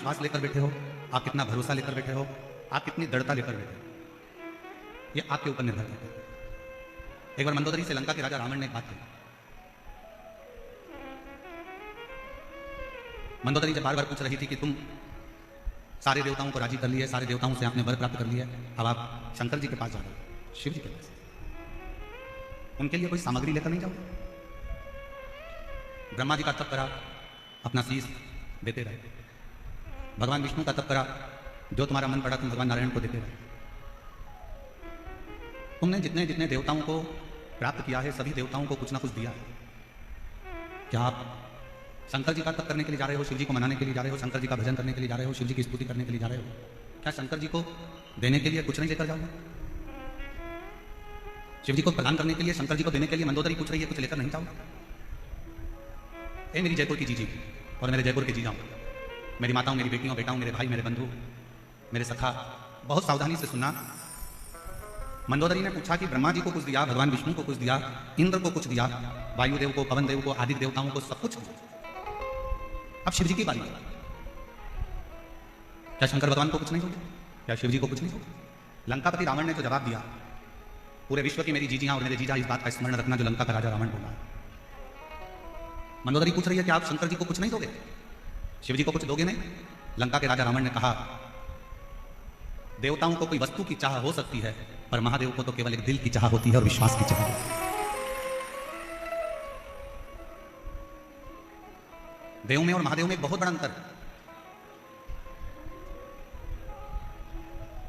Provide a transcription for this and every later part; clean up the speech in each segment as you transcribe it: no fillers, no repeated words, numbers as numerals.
विश्वास लेकर बैठे हो, आप कितना भरोसा लेकर बैठे हो, आप कितनी दृढ़ता लेकर बैठे हो, ये आपके ऊपर निर्भर करता है। एक बार मंदोदरी से लंका के राजा रावण ने एक बात कही। मंदोदरी जब बार बार पूछ रही थी कि तुम सारे देवताओं को राजी कर लिए, सारे देवताओं से आपने वर प्राप्त कर लिया, अब आप शंकर जी के पास जा रहे हो, शिव जी के पास, उनके लिए कोई सामग्री लेकर नहीं जाओगे? ब्रह्मा जी का तप करा, अपना शीश देते रहे। भगवान विष्णु का तप करा, जो तुम्हारा मन पड़ा तुम भगवान नारायण को देते रहे। तुमने जितने जितने देवताओं को प्राप्त किया है, सभी देवताओं को कुछ ना कुछ दिया है। क्या आप शंकर जी का तप करने के लिए जा रहे हो, शिव जी को मनाने के लिए जा रहे हो, शंकर जी का भजन करने के लिए जा रहे हो, शिव जी की स्तुति करने के लिए जा रहे हो? क्या शंकर जी को देने के लिए कुछ नहीं लेकर जाओगे? शिव जी को प्रदान करने के लिए, शंकर जी को देने के लिए मंदोदरी पूछ रही है, कुछ लेकर नहीं जाओगे? मेरी जयपुर की जीजी और मेरे जयपुर के जीजाओं, मेरी माताओं, मेरी बेटियों, बेटाओं, मेरे भाई, मेरे बंधु, मेरे सखा, बहुत सावधानी से सुनना। मंदोदरी ने पूछा कि ब्रह्मा जी को कुछ दिया, भगवान विष्णु को कुछ दिया, इंद्र को कुछ दिया, वायुदेव को, पवन देव को, आदि देवताओं को सब कुछ दिया। अब शिव जी की बारी है। क्या शंकर भगवान को कुछ नहीं होगा? क्या शिव जी को कुछ नहीं होगा? लंकापति रावण ने तो जवाब दिया, पूरे विश्व की मेरी जीजियां और मेरे जीजा इस बात का स्मरण रखना जो लंका का राजा रावण बोला। मंदोदरी पूछ रही है कि आप शंकर जी को कुछ नहीं दोगे, शिव जी को कुछ दोगे नहीं? लंका के राजा रावण ने कहा, देवताओं को कोई वस्तु की चाह हो सकती है, पर महादेव को तो केवल एक दिल की चाह होती है और विश्वास की चाह होती है। देव में और महादेव में एक बहुत बड़ा अंतर है।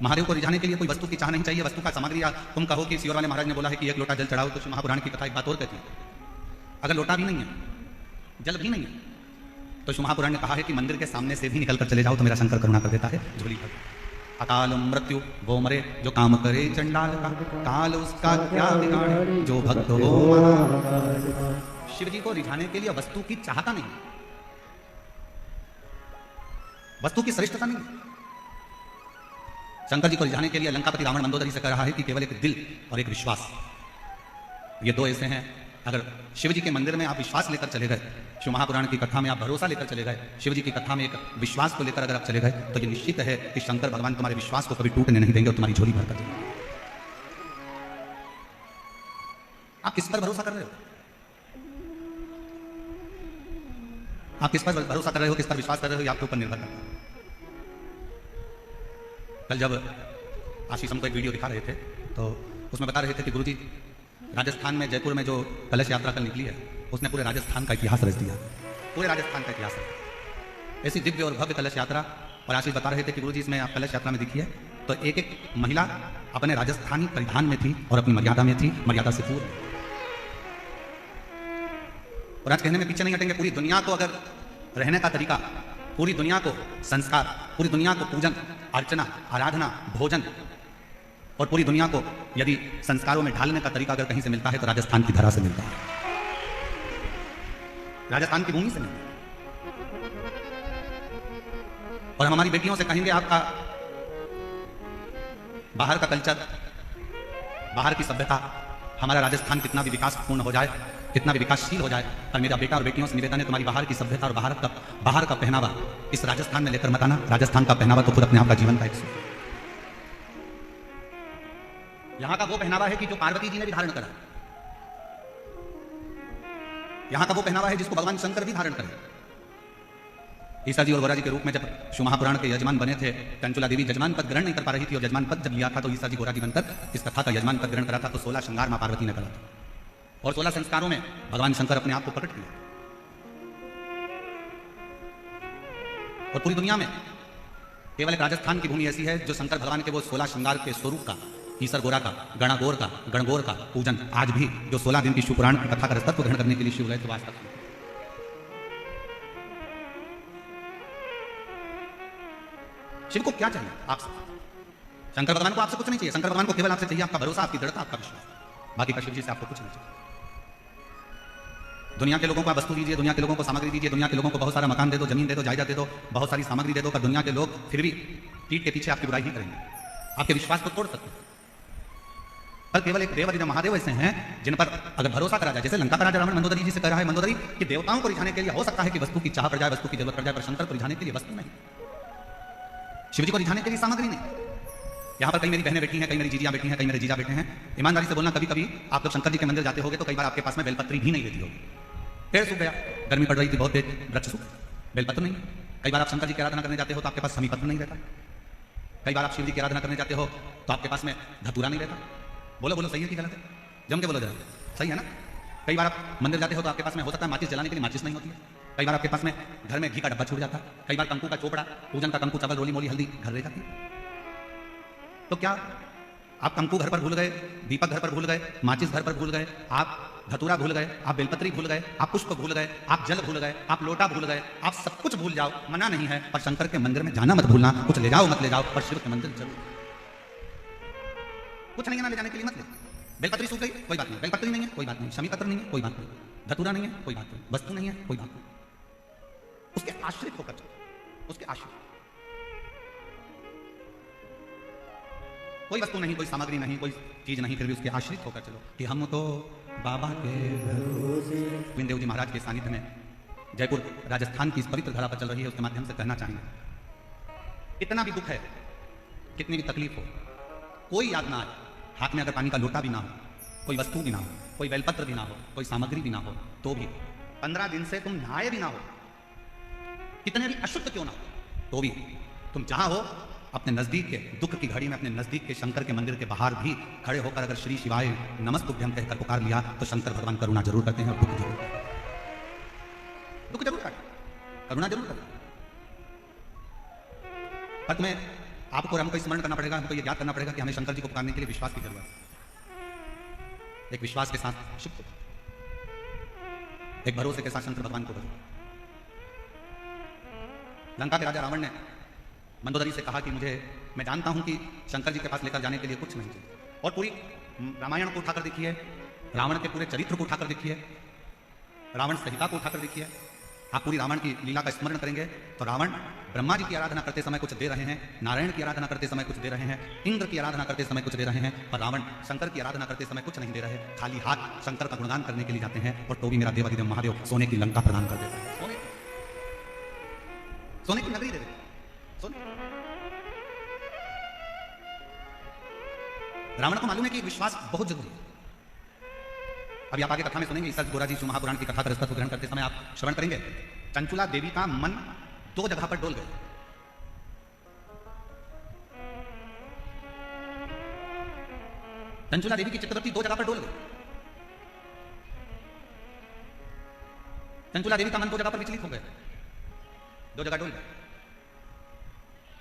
महादेव को रिझाने के लिए कोई वस्तु की चाह नहीं चाहिए, वस्तु का सामग्री। तुम कहो कि सियोर वाले महाराज ने बोला है कि एक लोटा जल चढ़ाओ, तो महापुराण की कथा एक बात और कहती है, अगर लोटा भी नहीं है, जल भी नहीं है, तो महापुराण ने कहा है कि मंदिर के सामने से भी निकलकर चले जाओ तो मेरा शंकर करुणा कर देता है, झोली भर। अकाल मृत्यु वो मरे जो काम करे चंडाल का, काल उसका क्या बिगाड़े जो भक्त हो महाकाल। शिव जी को रिझाने के लिए वस्तु की चाहता नहीं, वस्तु की श्रेष्ठता नहीं। शंकर जी को रिझाने के लिए लंकापति रावण मंदोदरी से कह रहा है कि केवल एक दिल और एक विश्वास, ये दो ऐसे हैं। अगर शिव जी के मंदिर में आप विश्वास लेकर चले गए, शिव महापुराण की कथा में आप भरोसा लेकर चले गए, शिव जी की कथा में एक विश्वास को लेकर अगर आप चले गए, तो ये निश्चित है कि शंकर भगवान तुम्हारे विश्वास को कभी टूटने नहीं देंगे और तुम्हारी झोली भर कर देंगे। आप किस पर भरोसा कर रहे हो? आप किस पर भरोसा कर रहे हो, किस पर विश्वास कर रहे हो, ये आपके ऊपर निर्भर करता है। कल जब आशीष हमको एक वीडियो दिखा रहे थे, तो उसमें बता रहे थे कि गुरुजी राजस्थान में, जयपुर में जो कलश यात्रा कल निकली है, उसने पूरे राजस्थान का इतिहास रच दिया, पूरे राजस्थान का इतिहास है। ऐसी दिव्य और भव्य कलश यात्रा। और आशीष बता रहे थे कि गुरुजी इसमें आप कलश यात्रा में देखिए तो एक एक महिला अपने राजस्थानी परिधान में थी और अपनी मर्यादा में थी, मर्यादा से पूर्ण। और आज कहने में पीछे नहीं हटेंगे, पूरी दुनिया को अगर रहने का तरीका, पूरी दुनिया को संस्कार, पूरी दुनिया को पूजन अर्चना आराधना भोजन और पूरी दुनिया को यदि संस्कारों में ढालने का तरीका अगर कहीं से मिलता है तो राजस्थान की धरा से मिलता है, राजस्थान की भूमि से मिलता है। और हम हमारी बेटियों से कहेंगे आपका बाहर का कल्चर, बाहर की सभ्यता, हमारा राजस्थान कितना भी विकासपूर्ण हो जाए, कितना भी विकासशील हो जाए, पर मेरा बेटा और बेटियों से निवेदन है, तुम्हारी बाहर की सभ्यता और बाहर का पहनावा इस राजस्थान में लेकर मत आना। राजस्थान का पहनावा तो खुद अपने आप का जीवन का एक सुख। यहां का वो पहनावा है कि जो पार्वती जी ने भी धारण करा, यहां का वो पहनावा है जिसको भगवान शंकर भी धारण करे। ईसा जी और गौरा जी के रूप में जब शिव महापुराण के यजमान बने थे, चंचुला देवी यजमान पद ग्रहण नहीं कर पा रही थी, और यजमान पद जब लिया था तो ईसा जी गौरा जी बनकर इस कथा का यजमान पद ग्रहण करा था। तो 16 श्रृंगार मां पार्वती ने करा था और 16 संस्कारों में भगवान शंकर अपने आप को प्रकट किया। और पूरी दुनिया में केवल एक राजस्थान की भूमि ऐसी है जो शंकर भगवान के वो 16 श्रृंगार के स्वरूप का, ईसर गोरा का, गणगौर का पूजन आज भी जो 16 दिन की शिव पुराण की कथा का तत्व ग्रहण करने के लिए शिव गए थे, वास्तव में शिव को क्या चाहिए आपसे? शंकर भगवान को आपसे कुछ नहीं चाहिए। शंकर भगवान को केवल आपसे चाहिए आपका भरोसा, आपकी दृढ़ता, आपका विश्वास। बाकी का शिव जी से आपको कुछ नहीं चाहिए। दुनिया के लोगों को आप वस्तु दीजिए, दुनिया के लोगों को सामग्री दीजिए, दुनिया के लोगों को बहुत सारा मकान दे दो, जमीन दे दो, जायदाद दे दो, बहुत सारी सामग्री दे दो, पर दुनिया के लोग फिर भी पीठ के पीछे आपकी बुराई ही करेंगे, आपके विश्वास को तोड़ सकते हैं। पर केवल एक देव और महादेव ऐसे हैं जिन पर अगर भरोसा करा जाए, जैसे लंका का राजा रावण मंदोदरी जी से कह रहा है, मंदोदरी कि देवताओं को रिझाने के लिए हो सकता है कि वस्तु की चाह पड़ जाए, वस्तु की जरूरत पड़ जाए, पर शंकर को रिझाने के लिए वस्तु नहीं। शिव जी को रिझाने के लिए सामग्री नहीं। यहाँ पर कई मेरी बहनें बैठी हैं, कई मेरी जीजियाँ बैठी हैं, कई मेरे जीजा बैठे हैं। ईमानदारी से बोलना, कभी कभी आप जब शंकर जी के मंदिर जाते होगे तो कई बार आपके पास में बेलपत्री भी नहीं रहती होगी। पेड़ सूख गया, गर्मी पड़ रही थी बहुत तेज, वृक्ष सूख, बेलपत्र नहीं। कई बार आप शंकर जी की आराधना करने जाते हो तो आपके पास समीपत्र नहीं रहता। कई बार आप शिव जी की आराधना करने जाते हो तो आपके पास में धतूरा नहीं रहता। बोलो बोलो, सही है कि गलत है? जम के बोलो जरा, सही है ना? कई बार आप मंदिर जाते हो तो आपके पास में हो सकता है माचिस जलाने के लिए माचिस नहीं होती है। कई बार आपके पास में घर में घी का डब्बा छूट जाता है। कई बार कंकु का चोपड़ा, पूजन का कंकु, चावल, रोली मोली, हल्दी घर रह जाती है। तो क्या आप कंकु घर पर भूल गए, दीपक घर पर भूल गए, माचिस घर पर भूल गए, आप धतूरा भूल गए, आप बेलपत्री भूल गए, आप पुष्प भूल गए, आप जल भूल गए, आप लोटा भूल गए, आप सब कुछ भूल जाओ, मना नहीं है, पर शंकर के मंदिर में जाना मत भूलना। कुछ ले जाओ मत ले जाओ, पर शिव के मंदिर जरूर। कुछ नहीं है ना ले जाने के लिए मत ले। बेलपत्री सूख गई, कोई बात नहीं। बेलपत्री नहीं है, कोई बात नहीं। शमी पत्र नहीं है, कोई बात नहीं। धतूरा नहीं है, कोई बात नहीं। वस्तु नहीं है, कोई बात नहीं। उसके आश्रित होकर चलो, उसके आश्रित। कोई वस्तु नहीं, कोई सामग्री नहीं, कोई चीज नहीं, फिर भी उसके आश्रित होकर चलो कि हम तो बाबा के भरोसे। गोविंद देव जी महाराज के सानिध्य में जयपुर राजस्थान की इस पवित्र धरा पर चल रही है, उसके माध्यम से कहना चाहेंगे, कितना भी दुख है, कितनी भी तकलीफ हो, कोई याद ना आए, हाथ में अगर पानी का लोटा भी ना हो, कोई वस्तु भी ना हो, कोई बेलपत्र भी ना हो, कोई सामग्री भी ना हो, तो भी 15 दिन से तुम नहाए भी ना हो, कितने भी अशुद्ध क्यों ना हो, तो भी तुम जहां हो अपने नजदीक के दुख की घड़ी में अपने नजदीक के शंकर के मंदिर के बाहर भी खड़े होकर अगर श्री शिवाय नमस्तुभ्यम कहकर पुकार लिया तो शंकर भगवान करुणा जरूर करते हैं और दुख जरूर करते हैं। दुख जरूर करते, करुणा जरूर करते। पर तुम्हें आपको हमको स्मरण करना पड़ेगा, हमको ये याद करना पड़ेगा कि हमें शंकर जी को पुकारने के लिए विश्वास की जरूरत है। एक विश्वास के साथ शिव को, एक भरोसे के साथ शंकर भगवान को भरो। लंका के राजा रावण ने मंदोदरी से कहा कि मैं जानता हूं कि शंकर जी के पास लेकर जाने के लिए कुछ नहीं चाहिए, और पूरी रामायण को उठाकर देखिए, रावण के पूरे चरित्र को उठाकर देखिए, रावण संहिता को उठाकर देखिए। आप पूरी रावण की लीला का स्मरण करेंगे तो रावण ब्रह्मा जी की आराधना करते समय कुछ दे रहे हैं, नारायण की आराधना करते समय कुछ दे रहे हैं, इंद्र की आराधना करते समय कुछ दे रहे हैं, और रावण शंकर की आराधना करते समय कुछ नहीं दे रहे, खाली हाथ शंकर का गुणगान करने के लिए जाते हैं, और तो भी मेरा देवाधिदेव महादेव सोने की लंका प्रदान कर देता है, सोने की नगरी दे देते। रावण को मालूम है कि विश्वास बहुत जरूरी है। अभी आप आगे कथा में सुनेंगे, ईसा गोरा जी महापुराण की कथा का रसद ग्रहण करते समय आप श्रवण करेंगे, चंचुला देवी का मन 2 जगह पर डोल गया। चंचुला देवी की चित्तवृत्ति 2 जगह पर डोल गई। चंचुला देवी का मन 2 जगह पर विचलित हो गया, 2 जगह डोल गया।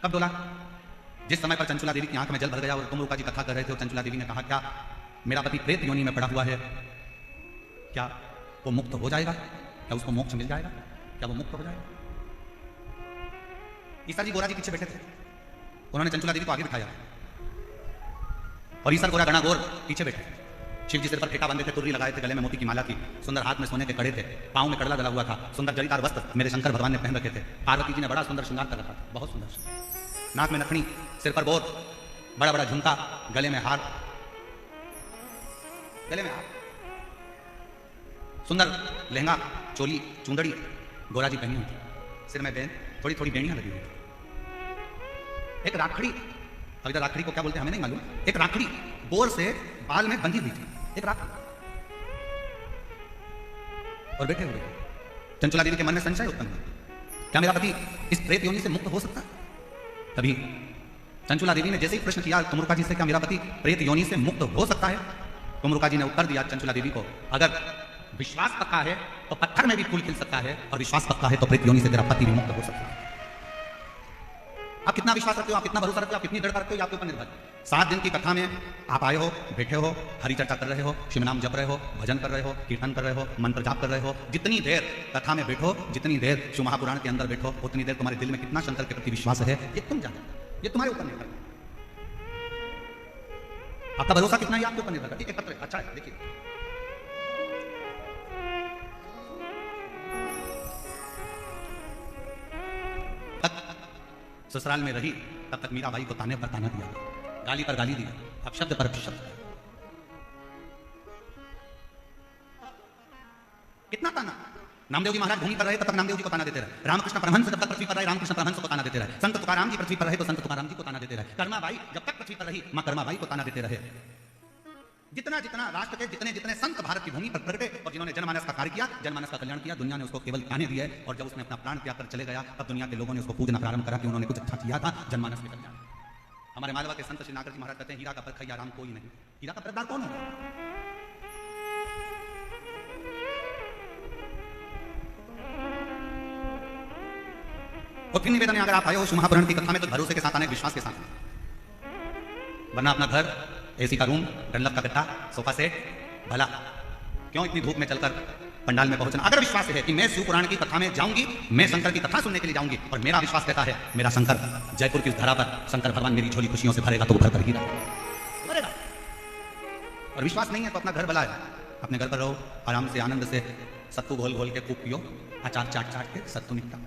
कब डोला? जिस समय पर चंचुला देवी की आंख में जल भर गया और तुम जी कथा कर रहे थे, और चंचुला देवी ने कहा, क्या मेरा पति प्रेत योनि में पड़ा हुआ है, क्या वो मुक्त हो जाएगा, क्या उसको मोक्ष मिल जाएगा, क्या वो मुक्त हो जाएगा? ईसा जी गोरा जी पीछे बैठे थे, उन्होंने चंचुला देवी को आगे बिठाया, और ईसा गोरा गणागोर पीछे बैठे। शिव जी सिर पर फेंटा बंधे थे, तुर्री लगाए थे, गले में मोती की माला थी, सुंदर हाथ में सोने के कड़े थे, पांव में कड़ला डला हुआ था, सुंदर जरीदार वस्त्र मेरे शंकर भगवान ने पहन रखे थे। पार्वती जी ने बड़ा सुंदर श्रृंगार कर रखा था, बहुत सुंदर, नाक में नथनी, सिर पर बोर, बड़ा बड़ा झुमका, गले में हार, गले में हार, सुंदर लहंगा, चोली, चुंदड़ी गोरा जी पहनी हुई थी, सिर में थोड़ी थोड़ी बेड़ियां लगी हुई थी। एक राखड़ी, अब इधर राखड़ी को क्या बोलते हैं हमें नहीं मालूम, एक राखड़ी बोर से बाल में बंधी हुई थी, एक राखड़ी, और बैठे हुए। चंचुला देवी के मन में संशय उत्पन्न हुआ, क्या मेरा पति इस प्रेत योनि से मुक्त हो सकता है? तभी चंचुला देवी ने जैसे ही प्रश्न किया तुमरुका जी से, क्या मेरा पति प्रेत योनि से मुक्त हो सकता है? तुमरुका जी ने उत्तर दिया चंचुला देवी को, अगर विश्वास पक्का है तो पत्थर में भी फूल खिल सकता है, और विश्वास पक्का है तो प्रेत योनि से तेरा पति भी मुक्त हो सकता है। आप कितना विश्वास रखते हो, आप कितना भरोसा रखते हो, आप कितनी दृढ़ता रखते हो, आपके ऊपर निर्भर। 7 दिन की कथा में आप आए हो, बैठे हो, हरि चर्चा कर रहे हो, शिव नाम जप रहे हो, भजन कर रहे हो, कीर्तन कर रहे हो, मंत्र जाप कर रहे हो, जितनी देर कथा में बैठो, जितनी देर शिव महापुराण के अंदर बैठो, उतनी देर तुम्हारे दिल में कितना शंकर के प्रति विश्वास है, ये तुम जानते, ये तुम्हारे ऊपर निर्भर है। आपका भरोसा कितना है आपके ऊपर निर्भर करती है। एक पत्र अच्छा है, देखिए, ससुराल में रही तब तक मीराबाई को ताने पर ताना दिया, गाली पर गाली दी, अपशब्द पर अपशब्द। कितना ताना, नामदेव जी महाराज भूमि पर रहे तब तक नामदेव जी को ताना देते रहे। रामकृष्ण परमहंस जब तक पृथ्वी पर रहे रामकृष्ण परमहंस को ताना देते रहे। संत तुकाराम जी पृथ्वी पर रहे तो संत तुकाराम जी को ताना देते रहे। कर्माबाई जब तक पृथ्वी पर रही मां कर्माबाई को ताना देते रहे। जितना जितना राष्ट्र के जितने जितने संत भारत की भूमि पर प्रगटे और जिन्होंने जनमानस का कार्य किया, जनमानस का कल्याण किया, दुनिया ने उसको केवल ताने दिए। और जब उसने अपना प्राण त्याग कर चले गया तब दुनिया के लोगों ने उसको पूजना प्रारंभ करा कि उन्होंने कुछ अच्छा किया था जनमानस के कल्याण। हमारे मालवा के संत श्री नागर जी महाराज कहते हैं हीरा का परखैया राम कोई नहीं। हीरा का परखदार कौन है? और फिर निवेदन अगर आप आए हो महापुराण की कथा में तो भरोसे के साथ आने, विश्वास के साथ, वरना अपना घर, एसी का रूम, डनलप का गट्टा, सोफा सेट, भला क्यों इतनी धूप में चलकर पंडाल में पहुंचना। अगर विश्वास है कि मैं शिव पुराण की कथा में जाऊंगी, मैं शंकर की कथा सुनने के लिए जाऊंगी और मेरा विश्वास कहता है मेरा शंकर जयपुर की उस धरा पर शंकर भगवान मेरी झोली खुशियों से भरेगा तो भर कर ही भरेगा। और विश्वास नहीं है तो अपना घर भला है, अपने घर पर रहो आराम से, आनंद से, सत्तू घोल घोल के खूब पियो, अचार चाट चाट के सत्तू निकटा।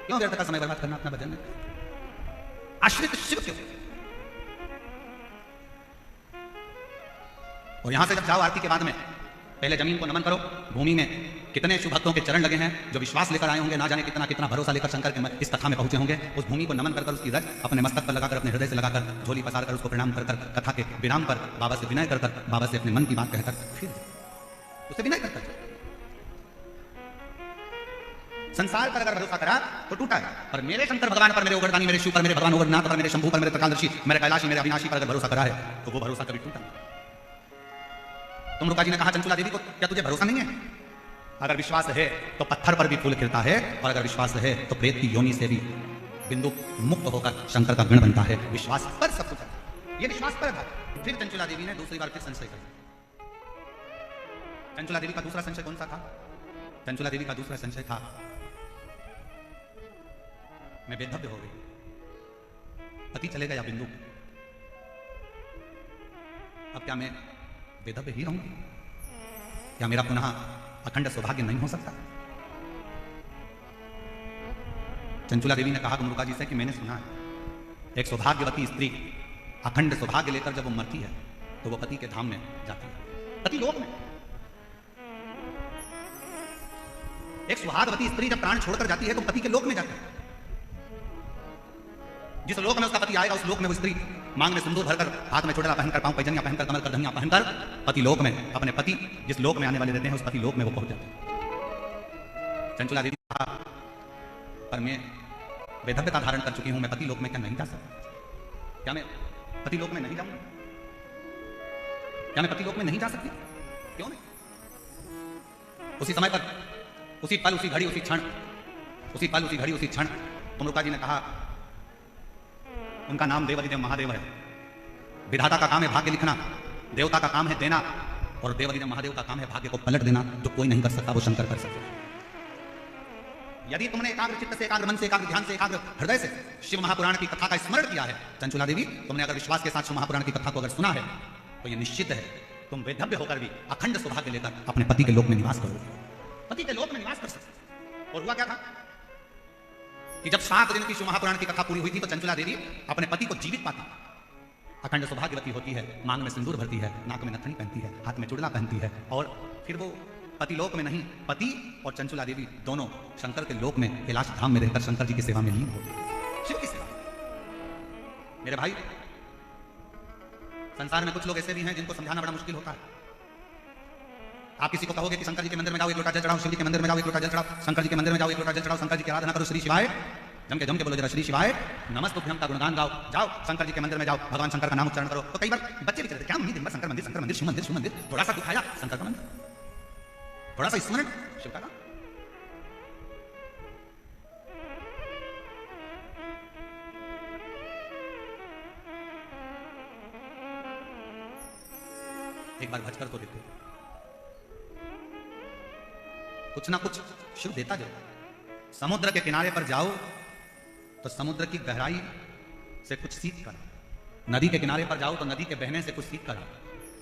क्यों व्यर्थ का समय बर्बाद करना अपना भजन में? आश्रित शिव क्यों? और यहां से जब जाओ आरती के बाद में पहले जमीन को नमन करो। भूमि में कितने शुभ भक्तों के चरण लगे हैं जो विश्वास लेकर आए होंगे, ना जाने कितना कितना भरोसा लेकर शंकर के इस कथा में पहुंचे होंगे। उस भूमि को नमन कर उसकी रज अपने मस्तक पर लगाकर, अपने हृदय से लगाकर, झोली पसार कर उसको प्रणाम कर कथा के विराम पर बाबा से विनय कर बाबा से अपने मन की बात कहकर फिर उसे विनय कर। संसार पर अगर भरोसा करा तो टूटा है, पर मेरे शंकर भगवान पर, मेरे उगरदानी, मेरे शिव पर, मेरे भगवान उगरनाथ पर, मेरे शंभू पर, मेरे त्रिकालदर्शी, मेरे कैलाशी, मेरे अविनाशी पर अगर भरोसा करा है तो वो भरोसा कभी टूटा। तुम रुका जी ने कहा चंचुला देवी को क्या तुझे भरोसा नहीं है? अगर विश्वास है तो पत्थर पर भी फूल खिलता है, और अगर विश्वास है तो प्रेत की योनि से भी बिंदु मुक्त होकर शंकर का गण बनता है। विश्वास पर सब कुछ है, ये विश्वास पर था। फिर चंचुला देवी ने दूसरी बार फिर संशय कर। चंचुला देवी का दूसरा संशय कौन सा था? चंचुला देवी का दूसरा संशय था मैं बेधव्य हो गई, पति चले गया बिंदु, अब क्या मैं बेधव्य ही रहूंगी? क्या मेरा पुनः अखंड सौभाग्य नहीं हो सकता? चंचुला देवी ने कहा कुमरुका जी से कि मैंने सुना है एक सौभाग्यवती स्त्री अखंड सौभाग्य लेकर जब वो मरती है तो वो पति के धाम में जाती है, पति लोक में। एक सुहागवती स्त्री जब प्राण छोड़कर जाती है तो पति के लोक में जाती है। जिस लोक में उसका पति आएगा उस लोक में वो स्त्री मांग में सिंदूर भरकर, हाथ में चोटला पहनकर, पांव पैजनिया पहनकर, कमर करधनिया पहनकर पति लोक में, अपने पति जिस लोक में आने वाले रहते हैं उस पति लोक में वो पहुंच जाते हैं। चंचुला देवी कहा पर मैं वैधव्यता धारण कर चुकी हूं, मैं पति लोक में क्या नहीं जा सकती? क्या मैं पति लोक में नहीं जाऊंगी? क्या मैं पति लोक में नहीं जा सकती? क्यों नहीं? उसी समय पर, उसी पल, उसी घड़ी, उसी क्षण, उसी पल, उसी घड़ी, उसी क्षण कुमरुका जी ने कहा उनका नाम देवाधिदेव महादेव है। विधाता का काम है भाग्य लिखना, देवता का काम है देना, और देवाधिदेव महादेव का काम है भाग्य को पलट देना। जो कोई नहीं कर सकता वो शंकर कर सकता। यदि तुमने एकाग्र चित्त से, एकाग्र मन से, एकाग्र ध्यान से, एकाग्र हृदय से शिव महापुराण की कथा का स्मरण किया है, चंचुला देवी तुमने अगर विश्वास के साथ शिव महापुराण की कथा को अगर सुना है तो यह निश्चित है तुम वैधव्य होकर भी अखंड सौभाग्य लेकर अपने पति के लोक में निवास करोगे, पति के लोक में निवास कर सकते। और हुआ क्या था कि जब 7 दिन की शिव महापुराण की कथा पूरी हुई थी तो चंचुला देवी अपने पति को जीवित पाती, अखंड सौभाग्यवती होती है, मांग में सिंदूर भरती है, नाक में नथनी पहनती है, हाथ में चुड़ला पहनती है, और फिर वो पति लोक में नहीं, पति और चंचुला देवी दोनों शंकर के लोक में कैलाश धाम में रहकर शंकर जी की सेवा में लीन होती है, शिव की सेवा। मेरे भाई, संसार में कुछ लोग ऐसे भी हैं जिनको समझाना बड़ा मुश्किल होता है। आप किसी को कहोगे कि शंकर जी के मंदिर में जाओ, एक लोटा जल चढ़ाओ, शिव जी के मंदिर में जाओ, एक लोटा जल चढ़ाओ, शंकर जी के मंदिर में जाओ, एक लोटा जल चढ़ाओ, शंकर जी की आराधना करो, श्री शिवाय, जम के बोलो जरा श्री शिवाय, नमस्तुभ्यं का गुणगान गाओ, जाओ शंकर जी के मंदिर में जाओ, भगवान शंकर का नाम उच्चारण करो। तो कई बार बच्चे भी कहते क्या मम्मी दिन भर शंकर मंदिर, शंकर मंदिर, शिव मंदिर, शिव मंदिर, थोड़ा सा दिखाया शंकर का मंदिर, थोड़ा सा स्मरण शिव का नाम। एक बार भज कर तो देखो, कुछ ना कुछ शिव देता जाओ। समुद्र के किनारे पर जाओ तो समुद्र की गहराई से कुछ सीख कर, नदी के किनारे पर जाओ तो नदी के बहने से कुछ सीख कर आओ,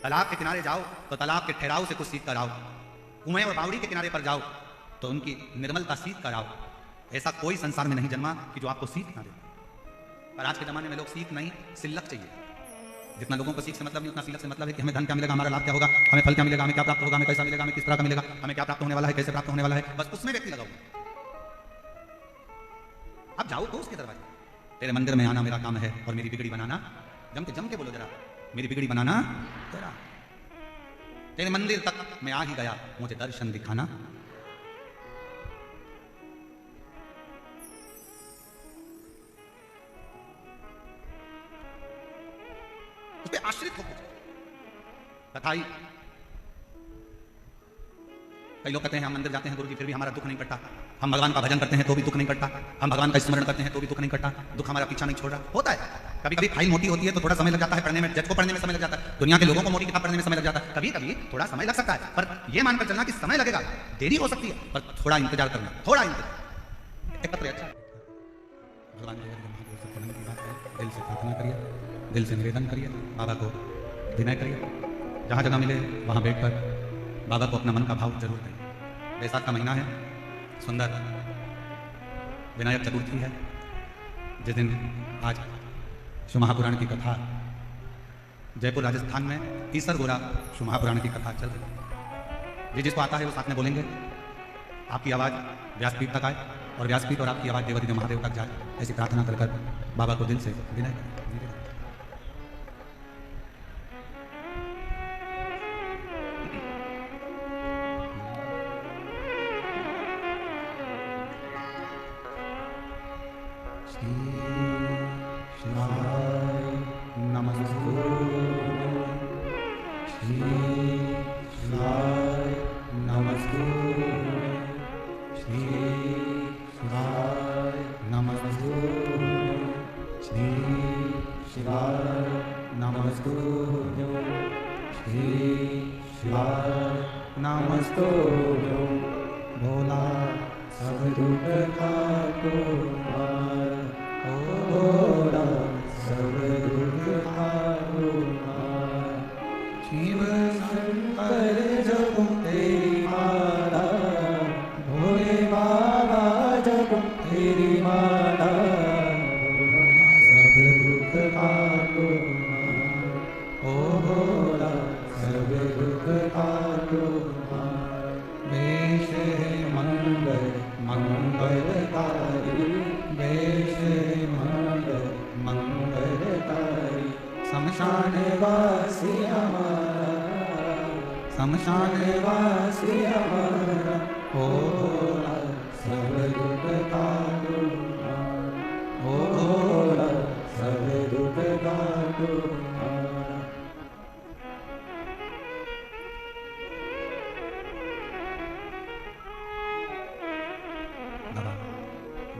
तालाब के किनारे जाओ तो तालाब के ठहराव से कुछ सीख कर आओ, कुएं और बावड़ी के किनारे पर जाओ तो उनकी निर्मलता सीख कर आओ। ऐसा कोई संसार में नहीं जन्मा कि जो आपको सीख ना दे। पर आज के जमाने में लोग सीख नहीं, सिल्लक चाहिए। जितना लोगों को सीख से मतलब नहीं उतना सीलत से मतलब है कि हमें धन क्या मिलेगा, हमारा लाभ क्या होगा, हमें फल क्या मिलेगा, हमें क्या प्राप्त होगा, हमें कैसा मिलेगा, हमें किस तरह का मिलेगा, हमें क्या प्राप्त होने वाला है, कैसे प्राप्त होने वाला है, बस उसमें व्यक्ति लगा हुआ। आप जाओ तो उसके दरवाजे, तेरे मंदिर में आना मेरा काम है और मेरी बिगड़ी बनाना, जम के बोलो जरा, मेरी बिगड़ी बनाना तेरा, तेरे मंदिर तक मैं आ ही गया, मुझे दर्शन दिखाना। उस पर आश्रित हो तथा ही कई लोग कहते हैं हम मंदिर जाते हैं गुरु जी फिर भी हमारा दुख नहीं कटता, हम भगवान का भजन करते हैं तो भी दुख नहीं कटता, हम भगवान का स्मरण करते हैं तो भी दुख नहीं कटता, दुख हमारा पीछा नहीं छोड़ रहा। होता है कभी कभी फाइल मोटी होती है तो थोड़ा समय लग जाता है पढ़ने में, जज को पढ़ने में समय लग जाता है, दुनिया के लोगों को मोटी किताब पढ़ने में समय लग जाता है, कभी कभी थोड़ा समय लग सकता है, पर यह मानकर चलना कि समय लगेगा, देरी हो सकती है, पर थोड़ा इंतजार करना, थोड़ा इंतजार। एकत्र अच्छा भगवान की बात है, दिल से प्रार्थना करिए, दिल से निवेदन करिए, बाबा को विनय करिए, जहाँ जगह मिले वहाँ बैठकर बाबा को अपना मन का भाव जरूर करिए। बैसाख का महीना है, सुंदर विनायक चतुर्थी है, जिस दिन आज शिव महापुराण की कथा जयपुर राजस्थान में ईसर गोरा शिव महापुराण की कथा चल रही है। जिसको आता है वो साथ में बोलेंगे, आपकी आवाज़ व्यासपीठ तक आए और व्यासपीठ और आपकी आवाज़ देवादिदेव महादेव तक जाए, ऐसी प्रार्थना कर कर बाबा को दिल से विनय करें।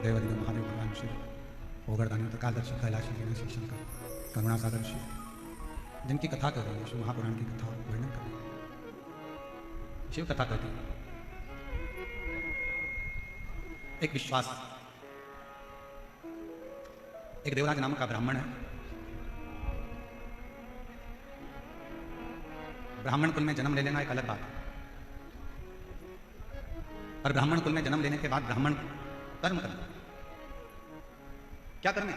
देवादिदेव महादेव भगवान शिव ओगरदानी कालदर्शी कैलाशी गणेश शंकर करुणा सागर शिव, जिनकी कथा कर रही है, शिव महापुराण की कथा वर्णन कर रही है, शिव कथा करती है। एक विश्वास, एक देवराज नाम का ब्राह्मण है, ब्राह्मण कुल में जन्म ले लेना एक अलग बात है, पर ब्राह्मण कुल में जन्म लेने के बाद ब्राह्मण कर्म करना, क्या करने,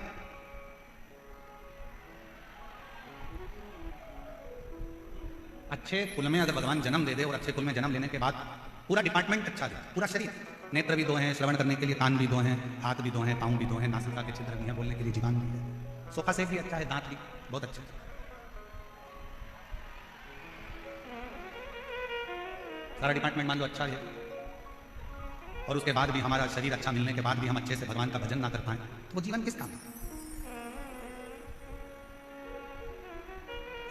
अच्छे कुल में अगर भगवान जन्म दे दे और अच्छे कुल में जन्म लेने के बाद पूरा डिपार्टमेंट अच्छा दे, पूरा शरीर, नेत्र भी दो हैं, श्रवण करने के लिए कान भी दो हैं, हाथ भी दो हैं, पाँव भी दो हैं, नासिका के छिद्र भी हैं, बोलने के लिए जीवान भी है, सोफा सेट भी अच्छा है, दांत भी बहुत अच्छे, सारा डिपार्टमेंट मान लो अच्छा है, और उसके बाद भी हमारा शरीर अच्छा मिलने के बाद भी हम अच्छे से भगवान का भजन ना कर पाए तो वो जीवन किस काम है।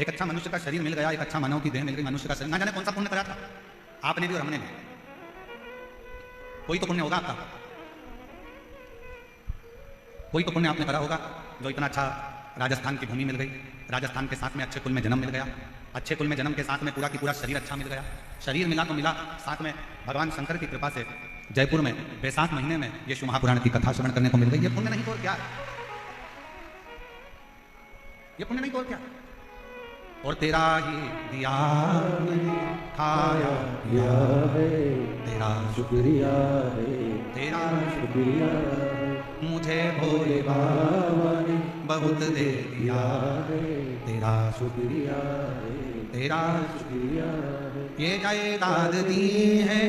एक अच्छा मनुष्य का शरीर मिल गया, एक अच्छा मानव की देह मिल गई, मनुष्य का शरीर, ना जाने कौन सा पुण्य करा था आपने भी और हमने भी, कोई तो पुण्य होगा आपका, कोई तो पुण्य आपने करा होगा जो इतना अच्छा राजस्थान की भूमि मिल गई, राजस्थान के साथ में अच्छे कुल में जन्म मिल गया, अच्छे कुल में जन्म के साथ में पूरा की पूरा शरीर अच्छा मिल गया, शरीर मिला तो मिला, साथ में भगवान शंकर की कृपा से जयपुर में बैसाख महीने में ये शिव महापुराण की कथा श्रवण करने को मिल गई। ये पुण्य नहीं तो क्या, ये पुण्य नहीं तो क्या, और तेरा ही दिया खाया है, तेरा शुक्रिया है, तेरा शुक्रिया मुझे भोले बाबा ने बहुत दे दिया, तेरा शुक्रिया, तेरा शुक्रिया। ये जायदाद दी है,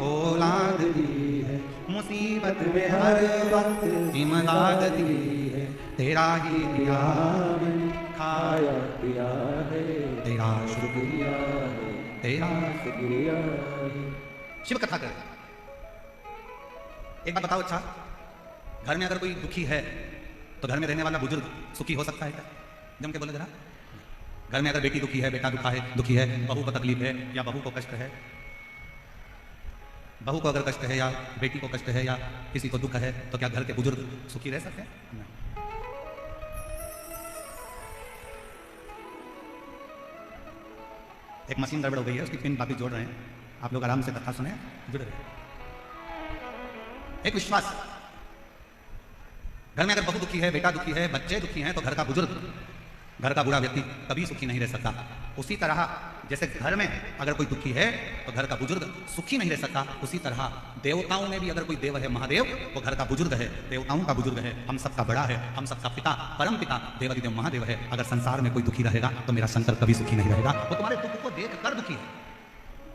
औलाद दी है, मुसीबत में हर वक्त इमदाद दी है, तेरा ही दिया खाया पिया है, तेरा शुक्रिया है, तेरा शुक्रिया है। शिव कथा कर। एक बात बताओ, अच्छा घर में अगर कोई दुखी है तो घर में रहने वाला बुजुर्ग सुखी हो सकता है क्या? जम के बोले जरा। घर में अगर बेटी दुखी है, बेटा दुखी है, बहू को तकलीफ है या बहू को कष्ट है, बहू को अगर कष्ट है या बेटी को कष्ट है या किसी को दुख है तो क्या घर के बुजुर्ग सुखी रह सकते हैं? नहीं। एक मशीन गड़बड़ हो गई है, उसकी पिन वापिस जोड़ रहे हैं, आप लोग आराम से कथा सुने, जुड़े रहे। एक विश्वास, घर में अगर बहू दुखी है, बेटा दुखी है, बच्चे दुखी हैं तो घर का बुजुर्ग, घर का बूढ़ा व्यक्ति कभी सुखी नहीं रह सकता। उसी तरह जैसे घर में अगर कोई दुखी है तो घर का बुजुर्ग सुखी नहीं रह सकता, उसी तरह देवताओं में भी अगर कोई देव है, महादेव, वो घर का बुजुर्ग है, देवताओं का बुजुर्ग है, हम सबका बड़ा है, हम सबका पिता, परम पिता देवादिदेव महादेव है। अगर संसार में कोई दुखी रहेगा तो मेरा शंकर कभी सुखी नहीं रहेगा। वो तुम्हारे दुख को देख कर दुखी है,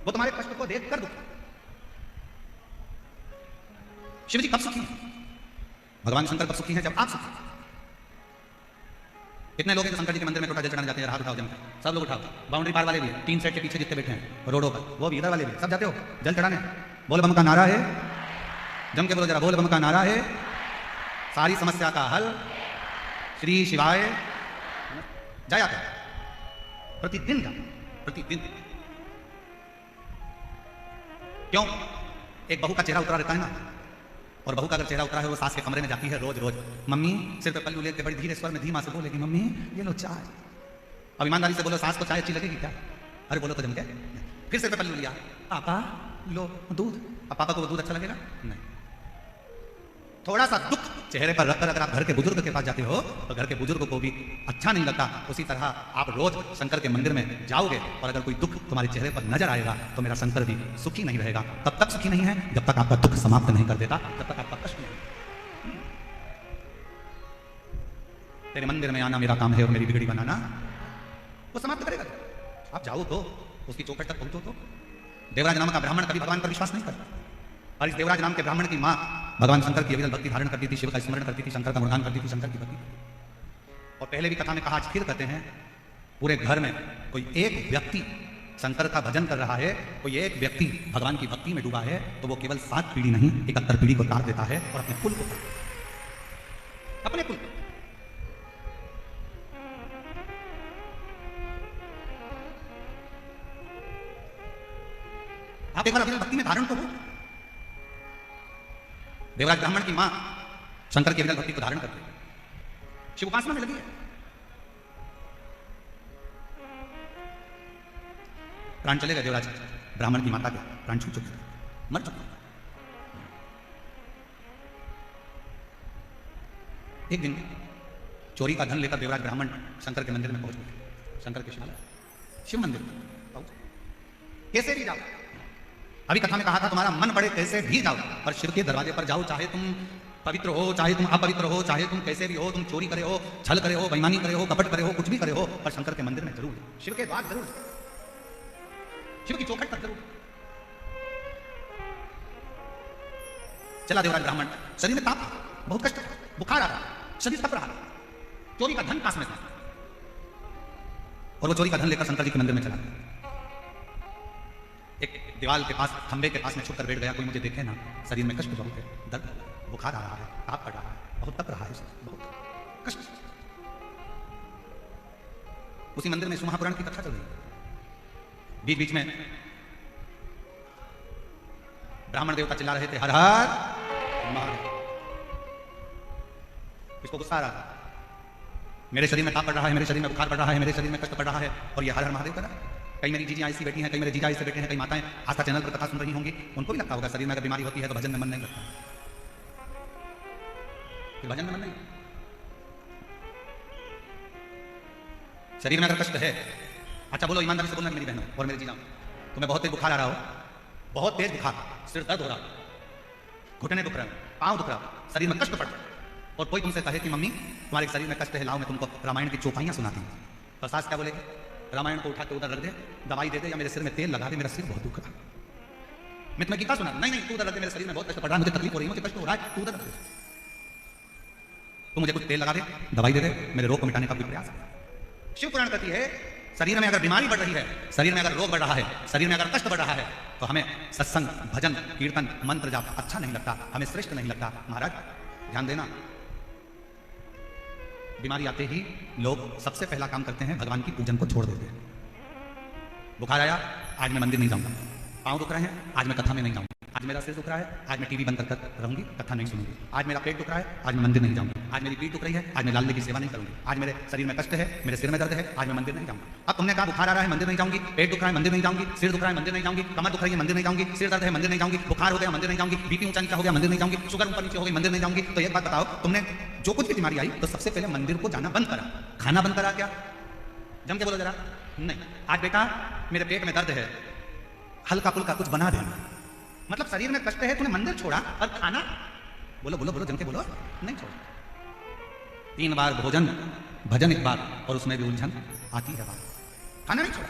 वो तुम्हारे कष्ट को देख कर दुखी है। शिव जी कब सुखी हैं? भगवान शंकर कब सुखी हैं? जब आप सुखी हैं। कितने लोग हैं जो शंकर जी के मंदिर में लोटा जल चढ़ाने जाते हैं? हाथ उठाओ जम, सब लोग उठाओ। बाउंड्री पार वाले भी, 3 सेट के पीछे जितने बैठे हैं रोडों पर, वो भी, इधर वाले भी, सब जाते हो जल चढ़ाने। बोल बम का नारा है, जम के बोलो जरा, बोल बम का नारा है, सारी समस्या का हल श्री शिवाय जय आता है। प्रतिदिन जाओ, प्रतिदिन। क्यों? एक बहू का चेहरा उतरा रहता है ना, और बहू का अगर चेहरा उतरा है वो सास के कमरे में जाती है रोज रोज, मम्मी सिर पे पल्लू लेके बड़ी धीरे स्वर में धीमा से बोलेगी, मम्मी ये लो चाय। अब ईमानदारी से बोलो, सास को चाय अच्छी लगेगी क्या? अरे बोलो तो जम के। फिर सिर पे पल्लू लिया, पापा लो दूध। अब पापा को वो दूध अच्छा लगेगा? नहीं। थोड़ा सा दुख चेहरे पर रखकर अगर आप घर के बुजुर्ग के पास जाते हो तो घर के बुजुर्ग को भी अच्छा नहीं लगता। उसी तरह आप रोज शंकर के मंदिर में जाओगे और अगर कोई दुख तुम्हारे चेहरे पर नजर आएगा तो मेरा शंकर भी सुखी नहीं रहेगा। तब तक सुखी नहीं है जब तक आपका दुख समाप्त नहीं कर देता, जब तक आपका कष्ट नहीं। तेरे मंदिर में आना मेरा काम है और मेरी बिगड़ी बनाना वो समाप्त करेगा। आप जाओ तो उसकी चौखट तक पहुंचो तो। देवराज नाम का ब्राह्मण कभी भगवान पर विश्वास नहीं करता, और इस देवराज नाम के ब्राह्मण की मां भगवान शंकर की अविरल भक्ति धारण करती थी, शिव का स्मरण करती थी, शंकर का गुणगान करती थी, शंकर की भक्ति। और पहले भी कथा में कहा, आज फिर कहते हैं, पूरे घर में कोई एक व्यक्ति शंकर का भजन कर रहा है, कोई एक व्यक्ति भगवान की भक्ति में डूबा है तो वो केवल 7 पीढ़ी नहीं 71 पीढ़ी को तार देता है और अपने कुल को, अपने कुल को। आप एक बार अविरल भक्ति में धारण करो। देवराज ब्राह्मण की मां शंकर की अविरल भक्ति को धारण करती है, शिव उपासना में लगी है। प्राण चले गए देवराज ब्राह्मण की माता के, प्राण छूट चुके, मर चुके। एक दिन चोरी का धन लेकर देवराज ब्राह्मण शंकर के मंदिर में पहुंच गए, शंकर के शिव मंदिर में पहुंच। कैसे भी जाओ, अभी कथा में कहा था तुम्हारा मन पड़े कैसे भी जाओ, पर शिव के दरवाजे पर जाओ, चाहे तुम पवित्र हो, चाहे तुम अपवित्र हो, चाहे तुम कैसे भी हो, तुम चोरी करे हो, छल करे हो, बेईमानी करे हो, कपट करे हो, कुछ भी करे हो, पर शंकर के मंदिर में जरूर, शिव के द्वार जरूर, शिव की चौखट पर जरूर। चला देवराज ब्राह्मण, शरीर में ताप, बहुत कष्ट, बुखार आ रहा, शरीर तप रहा, चोरी का धन पास में था, और वो चोरी का धन लेकर शंकर जी के मंदिर में चला। एक दीवाल के पास, खंबे के पास में छुपकर बैठ गया, कोई मुझे देखे ना, शरीर में कष्ट बहुत है, दर्द, बुखार आ रहा है, ताप पड़ रहा है, बहुत तप रहा है, बहुत कष्ट। उसी मंदिर में महापुराण की कथा चल रही है। बीच बीच में ब्राह्मण देवता चिल्ला रहे थे, हर हर महादेव। इसको गुस्सा आ रहा था, मेरे शरीर में ताप पड़ रहा है, मेरे शरीर में बुखार पड़ रहा है, मेरे शरीर में कष्ट पड़ रहा है, और ये हर हर महादेव कर रहा है। कई मेरी जीजी ऐसी बैठी हैं, कई मेरे जीजा ऐसे बैठे हैं, कई माताएं आस्था चैनल पर कथा सुन रही होंगी, उनको भी लगता होगा शरीर में अगर बीमारी होती है तो भजन में मन नहीं लगता, भजन में मन नहीं। शरीर में अगर कष्ट है, अच्छा बोलो ईमानदारी से बोलना मेरी बहनों और मेरे जीजा, तुम्हें बहुत तेज बुखार आ रहा हो, बहुत तेज बुखार, सिर दर्द हो रहा, घुटने दुख रहा, पांव दुख रहा, शरीर में कष्ट पड़ रहा, और कोई तुमसे कहे कि मम्मी तुम्हारे शरीर में कष्ट है, लाओ मैं तुमको रामायण की चौपाइयाँ सुनाती हूँ, तो सास क्या बोलेगी? रामायण को उठा के उधर रख दे, दवाई दे दे, या मेरे सिर में तेल लगा दे, मेरा सिर बहुत दुख रहा। मैं तुम्हें गीता सुना, नहीं नहीं तू उधर रख दे, मेरे शरीर में बहुत कष्ट पड़ रहा है, मुझे तकलीफ हो रही है, मुझे कष्ट हो रहा है, तू उधर रख दे, तू मुझे कुछ तेल लगा दे, दवाई दे दे, मेरे रोग को मिटाने का कोई प्रयास है। शिव पुराण कहती है शरीर में अगर बीमारी बढ़ रही है, शरीर में अगर रोग बढ़ रहा है, शरीर में अगर कष्ट बढ़ रहा है, तो हमें सत्संग, भजन, कीर्तन, मंत्र जाप अच्छा नहीं लगता, हमें श्रेष्ठ नहीं लगता। महाराज ध्यान देना, बीमारी आते ही लोग सबसे पहला काम करते हैं भगवान की पूजन को छोड़ देते हैं। बुखार आया, आज मैं मंदिर नहीं जाऊंगा, पांव दुख रहे हैं, आज मैं कथा में नहीं जाऊंगा, आज मेरा सिर दुख रहा है, आज मैं टीवी बंद कर रहूंगी, कथा नहीं सुनूंगी, आज मेरा पेट दुख रहा है, आज मैं मंदिर नहीं जाऊंगी, आज मेरी पीठ दुख रही है, आज मैं लाल की सेवा नहीं करूंगी, आज मेरे शरीर में कष्ट है, मेरे सिर में दर्द है, आज मैं मंदिर नहीं जाऊंगी। अब तुमने कहा बुखार आ रहा है, मंदिर नहीं जाऊंगी, पेट दुख रहा है, मंदिर नहीं जाऊंगी, सिर दुख रहा है, मंदिर नहीं जाऊंगी, कमर दुख रही है, मंदिर नहीं जाऊंगी, सिर दर्द है, मंदिर नहीं जाऊंगी, बुखार हो गया, मंदिर नहीं जाऊंगी, बीपी ऊंचा नीचा हो गया, मंदिर नहीं जाऊंगी, शुगर ऊपर नीचे हो गई, मंदिर नहीं जाऊंगी। तो एक बात बताओ, तुमने जो कुछ भी बीमारी आई तो सबसे पहले मंदिर को जाना बंद करा, खाना बंद करा क्या? जम के बोलो जरा। नहीं, आज बेटा मेरे पेट में दर्द है, हल्का फुल्का कुछ बना देना, मतलब शरीर में कष्ट है, तूने मंदिर छोड़ा और खाना, बोलो बोलो बोलो, जम के बोलो, नहीं छोड़ा। 3 बार भोजन, भजन 1 बार, और उसमें भी उलझन आती है बात। खाना नहीं छोड़ा,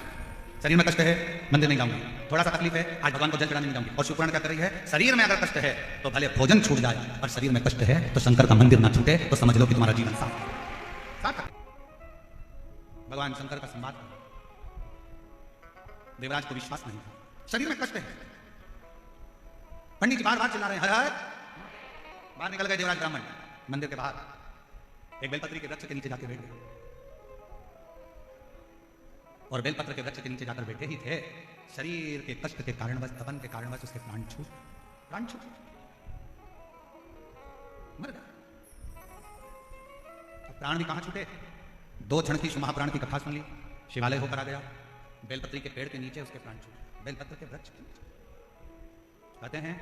शरीर में कष्ट है, मंदिर नहीं जाऊंगी, थोड़ा सा तकलीफ है, आज भगवान को जल चढ़ाने नहीं जाऊंगी। और शिवपुराण क्या कर रही है? शरीर में अगर कष्ट है तो भले भोजन छूट जाए, और शरीर में कष्ट है तो शंकर का मंदिर ना छूटे, तो समझ लो कि तुम्हारा जीवन साफ। भगवान शंकर का संवाद, देवराज को विश्वास नहीं, शरीर में कष्ट है, पंडित जी बार बार चिल्ला रहे हैं, हर हर। बाहर निकल गए देवराज ब्राह्मण, मंदिर के बाहर एक बेलपत्री के वृक्ष के नीचे जाके बैठ गए, और बेलपत्र के वृक्ष के नीचे जाकर बैठे ही थे, शरीर के कष्ट के कारणवश, तपन के कारणवश उसके प्राण छूट मर गए। प्राण भी कहां छूटे? 2 क्षण की महाप्राण की कथा सुन ली, शिवालय होकर आ गया, बेलपत्री के पेड़ के नीचे उसके प्राण छूटे, बेलपत्र के वृक्ष के नीचे। कहते हैं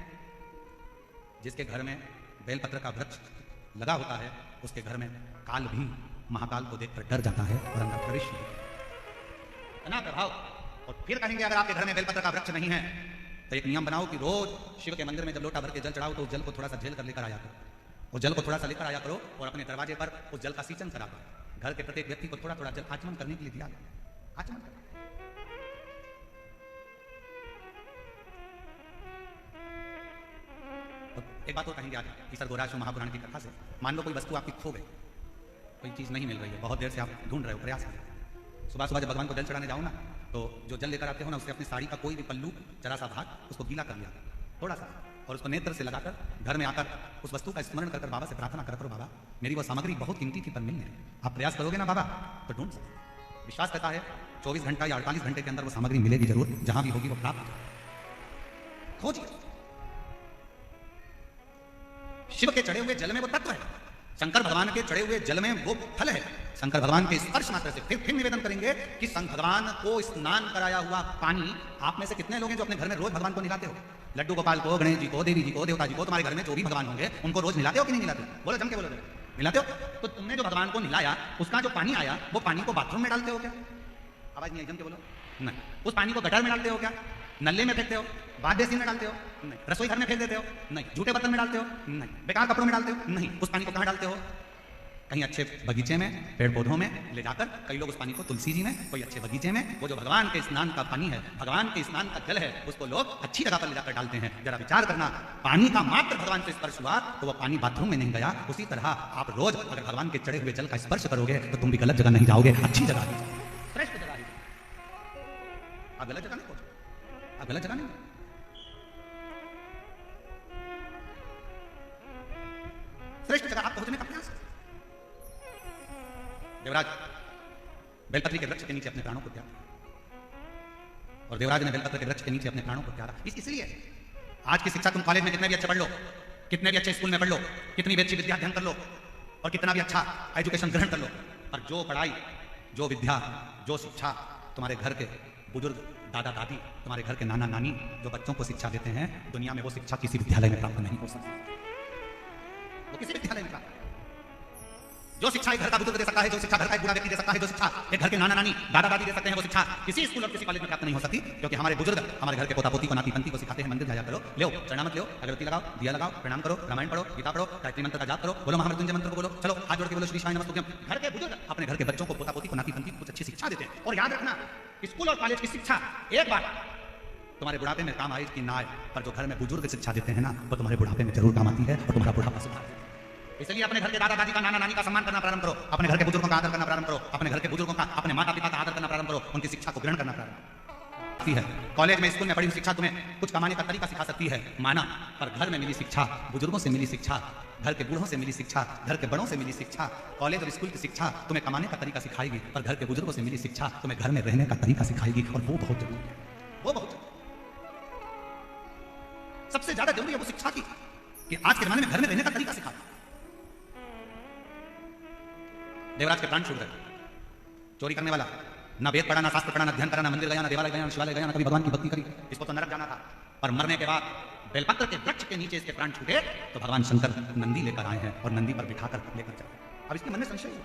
जिसके घर में बेलपत्र का वृक्ष लगा होता है, उसके घर में काल भी महाकाल को देखकर डर जाता है और अंदर प्रवेश नहीं करता। इतना प्रभाव। और फिर कहेंगे अगर आपके घर में बेलपत्र का वृक्ष नहीं है तो एक नियम बनाओ कि रोज शिव के मंदिर में जब लोटा भर के जल चढ़ाओ तो उस जल को थोड़ा सा झेल कर लेकर आया करो, उस जल को थोड़ा सा लेकर आया करो, और अपने दरवाजे पर उस जल का सींचन करा करो। घर के प्रत्येक व्यक्ति को थोड़ा थोड़ा जल आचमन करने के लिए दिया, आचमन करो। एक बात और कहेंगे आज ईसर गोराशो महापुराण की कथा से, मान लो कोई वस्तु आपकी खो गई, कोई चीज़ नहीं मिल रही है, बहुत देर से आप ढूंढ रहे हो, प्रयास कर रहे हो, सुबह सुबह जब भगवान को जल चढ़ाने जाओ ना, तो जो जल लेकर आते हो ना, उससे अपनी साड़ी का कोई भी पल्लू, जरा सा भाग, उसको गीला कर लिया थोड़ा सा, और उसको नेत्र से लगाकर घर में आकर उस वस्तु का स्मरण कर बाबा से प्रार्थना करो, बाबा मेरी वो सामग्री बहुत कीमती थी पर मिल नहीं रही। आप प्रयास करोगे ना बाबा तो ढूंढ सकते। विश्वास करता है 24 घंटा या 48 घंटे के अंदर वो सामग्री मिलेगी जरूर, जहां भी होगी वो प्राप्त। खोजिए, शिव के चढ़े हुए जल में वो तत्व है, शंकर भगवान के चढ़े हुए जल में वो फल है, शंकर भगवान के स्पर्श मात्र से। फिर निवेदन करेंगे कि शंकर भगवान को स्नान कराया हुआ पानी, आप में से कितने लोग हैं जो अपने घर में रोज भगवान को नहलाते हो? लड्डू गोपाल को, गणेश जी को, देवी जी को, देवता जी को, तुम्हारे घर में जो भी भगवान होंगे उनको रोज नहलाते हो कि नहीं नहलाते? बोलो जम के बोलो, नहलाते हो? तो तुमने जो भगवान को नहलाया उसका जो पानी आया वो पानी को बाथरूम में डालते हो क्या? आवाज नहीं आई, जम के बोलो। नहीं। उस पानी को गटर में डालते हो क्या? नल्ले में फेंकते हो? बाथ बेसिन में डालते हो? नहीं। रसोई घर में फेंक देते हो? नहीं। जूठे बर्तन में डालते हो? नहीं। बेकार कपड़ों में डालते हो? नहीं। उस पानी को कहाँ डालते हो? कहीं अच्छे बगीचे में, पेड़ पौधों में ले जाकर, कई लोग उस पानी को तुलसी जी में, कोई अच्छे बगीचे में, वो जो भगवान के स्नान का पानी है, भगवान के स्नान का जल है, उसको लोग अच्छी जगह पर ले जाकर डालते हैं। जरा विचार करना, पानी का मात्र भगवान से स्पर्श हुआ तो वो पानी बाथरूम में नहीं गया। उसी तरह आप रोज अगर भगवान के चढ़े हुए जल का स्पर्श करोगे तो तुम भी गलत जगह नहीं जाओगे, अच्छी जगह ही जाओगे, श्रेष्ठ जगह ही। आप गलत जगह नहीं पहुंचो, आप गलत जगह नहीं, श्रेष्ठ जगह आप पहुंचने का प्रयास करें। देवराज बेलपत्री के वृक्ष के नीचे अपने प्राणों को त्यागा, और देवराज ने बेलपत्र के वृक्ष के नीचे अपने प्राणों को त्यागा। इसलिए आज की शिक्षा तुम कॉलेज में कितने भी अच्छे पढ़ लो, कितने भी अच्छे स्कूल में पढ़ लो, कितनी भी अच्छी विद्या अध्ययन कर लो, और कितना भी अच्छा एजुकेशन ग्रहण कर लो, पर जो पढ़ाई, जो विद्या, जो शिक्षा तुम्हारे घर के बुजुर्ग, दादा दादी, तुम्हारे घर के नाना नानी जो बच्चों को शिक्षा देते हैं, दुनिया में वो शिक्षा किसी विद्यालय में प्राप्त नहीं हो सकती, वो किसी विद्यालय में प्राप्त। जो शिक्षा एक घर का बुजुर्ग दे सकता है, जो शिक्षा घर का एक बूढ़ा व्यक्ति दे सकता है, जो शिक्षा एक घर के नाना नानी दादा दादी दे सकते हैं, वो शिक्षा किसी स्कूल और किसी कॉलेज में प्राप्त नहीं हो सकती, क्योंकि हमारे बुजुर्ग हमारे घर के पोता पोती को नाती पंती को सिखाते हैं मंदिर जाया करो, लो चरणामत लो, अगरबत्ती लगाओ, दिया लगाओ, प्रणाम करो, रामायण पढ़ो, गीता पढ़ो, गायत्री मंत्र का जाप करो, बोलो महामृत्युंजय मंत्र को बोलो, चलो हाथ जोड़ के बोलो श्री शिवाय नमस्तुभ्यम। घर के बुजुर्ग अपने घर के बच्चों को पोता पोती को नाती पंती को कुछ अच्छी शिक्षा देते हैं। और याद रखना, स्कूल और कॉलेज की शिक्षा एक बार तुम्हारे बुढ़ापे में काम आए कि ना आए, पर जो घर में बुजुर्ग शिक्षा देते हैं ना, वो तुम्हारे बुढ़ापे में जरूर काम आती है और तुम्हारा बुढ़ापा सुधार देती है। इसलिए अपने घर के दादा दादी का नाना नानी का सम्मान करना प्रारंभ करो, अपने घर के बुजुर्गों का आदर करना प्रारंभ करो, अपने घर के बुजुर्गों का अपने माता पिता का आदर करना प्रारंभ करो, उनकी शिक्षा को ग्रहण करना प्रारंभ है। कॉलेज में स्कूल में पढ़ी हुई शिक्षा तुम्हें कुछ कमाने का तरीका सिखा सकती है, माना, पर घर में मिली शिक्षा, बुजुर्गों से मिली शिक्षा, घर के बूढ़ों से मिली शिक्षा, घर के बड़ों से मिली शिक्षा, कॉलेज और स्कूल की शिक्षा तुम्हें कमाने का तरीका सिखाएगी, पर घर के बुजुर्गों से मिली शिक्षा तुम्हें घर में रहने का तरीका सिखाएगी, और वो बहुत जरूरी है। वो बहुत सबसे ज्यादा जरूरी है वो शिक्षा की, कि आज के जमाने में घर में रहने का तरीका सिखा। देवराज के प्राण छूट गए, चोरी करने वाला ना वेद पढ़ा, ना शास्त्र पढ़ा, ना ध्यान करा, ना मंदिर गया, ना देवालय गया, ना शिवालय गया, ना कभी भगवान की भक्ति करी, इसको तो नरक जाना था। पर मरने के बाद बेलपत्र के वृक्ष के नीचे इसके प्राण छूटे, तो भगवान शंकर नंदी लेकर आए हैं और नंदी पर बिठाकर लेकर चले। अब इसके मन में संशय हुआ,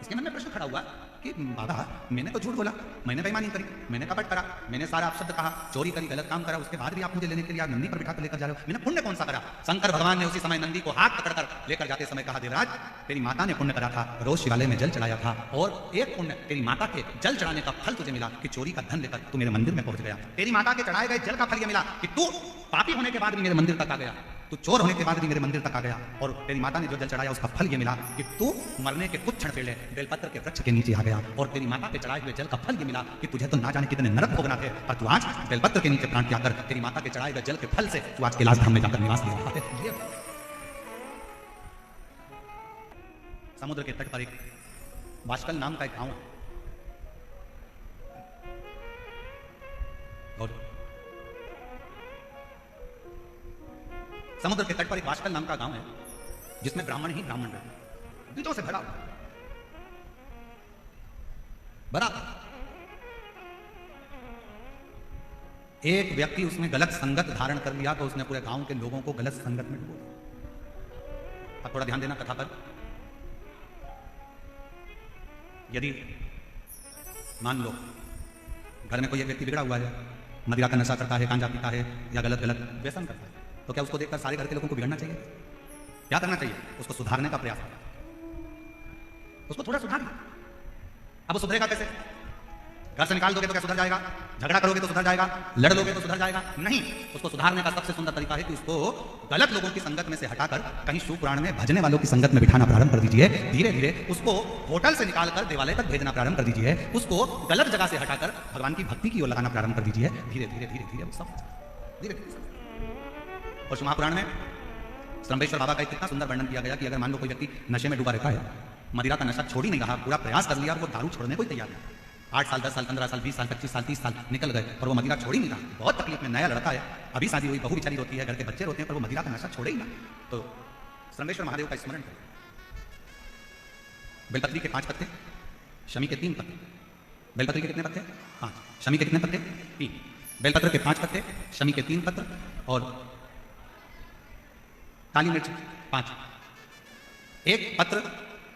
इसके मन में प्रश्न खड़ा हुआ कि बाबा मैंने तो झूठ बोला, मैंने बेईमानी करी, मैंने कपट करा, मैंने सारा अपशब्द कहा, चोरी करी, गलत काम करा, उसके बाद भी आप मुझे लेने के लिए नंदी पर बिठाकर लेकर जा रहे हो, मैंने पुण्य कौन सा करा? शंकर भगवान ने उसी समय नंदी को हाथ पकड़कर लेकर जाते समय कहा, देवराज तेरी माता ने पुण्य करा था, रोज शिवालय में जल चढ़ाया था, और एक पुण्य तेरी माता के जल चढ़ाने का फल तुझे मिला कि चोरी का धन लेकर तू मेरे मंदिर में पहुंच गया। तेरी माता के चढ़ाए गए जल का फल यह मिला कि तू पापी होने के बाद भी मेरे मंदिर तक आ गया, तू चोर होने के बाद भी मेरे मंदिर तक आ गया, और तेरी माता ने जो जल चढ़ाया उसका फल ये मिला कि तू मरने के कुछ क्षण पहले बेलपत्र के वृक्ष के नीचे आ गया, और तेरी माता के चढ़ाए हुए जल का फल ये मिला कि तुझे तो ना जाने कितने नरक भोगना थे, पर तू आज बेलपत्र के नीचे प्राण त्याग कर तेरी माता के चढ़ाए हुए जल के फल से तू आज कैलाश धाम में जाकर निवास ले रहा है। समुद्र के तट पर एक बाष्कल नाम का एक गांव, समुद्र के तट पर एक बाष्कल नाम का गांव है, जिसमें ब्राह्मण ही ब्राह्मण रहते हैं, गीतों से भरा भरा। एक व्यक्ति उसमें गलत संगत धारण कर लिया तो उसने पूरे गांव के लोगों को गलत संगत में डुबो दिया। अब थोड़ा ध्यान देना कथा पर। यदि मान लो घर में कोई एक व्यक्ति बिगड़ा हुआ है, मदिरा का नशा करता है, गांजा पीता है, या गलत गलत व्यसन करता है, तो क्या उसको देखकर सारे घर के लोगों को बिगड़ना चाहिए? क्या करना चाहिए? उसको सुधारने का प्रयास करें, उसको थोड़ा सुधार। अब वो सुधरेगा कैसे? घर से निकाल दोगे तो क्या सुधर जाएगा? झगड़ा करोगे तो सुधर जाएगा? लड़ लोगे तो सुधर जाएगा? नहीं। उसको सुधारने का सबसे सुंदर तरीका है कि उसको गलत लोगों की संगत में से हटाकर कहीं शिव पुराण में भजने वालों की संगत में बिठाना प्रारंभ कर दीजिए। धीरे धीरे उसको होटल से निकालकर देवालय तक भेजना प्रारंभ कर दीजिए। उसको गलत जगह से हटाकर भगवान की भक्ति की ओर लगाना प्रारंभ कर दीजिए। धीरे धीरे धीरे धीरे वो सब धीरे धीरे। और महापुराण में श्रम्भेश्वर बाबा का एक कितना सुंदर वर्णन किया गया कि अगर मान लो कोई व्यक्ति नशे में डूबा रहता है, मदिरा का नशा छोड़ ही नहीं रहा, पूरा प्रयास कर लिया, वो दारू छोड़ने को ही तैयार है, 8 साल 10 साल 15 साल 20 साल 25 साल 30 साल निकल गए और वो मदिरा छोड़ ही नहीं रहा, बहुत तकलीफ में, नया लड़का है, अभी शादी हुई, बहू बेचारी रोती है, घर के बच्चे रोते हैं, पर वो मदिरा का नशा छोड़े ही ना। तो श्रम्भेश्वर महादेव का स्मरण करें। बेलपत्री के 5 पत्ते, शमी के 3 पत्ते। बेलपत्री के कितने पत्ते? 5। शमी के कितने पत्ते? 3। बेलपत्र के 5 पत्ते, शमी के 3 पत्र और काली मिर्च 5। एक पत्र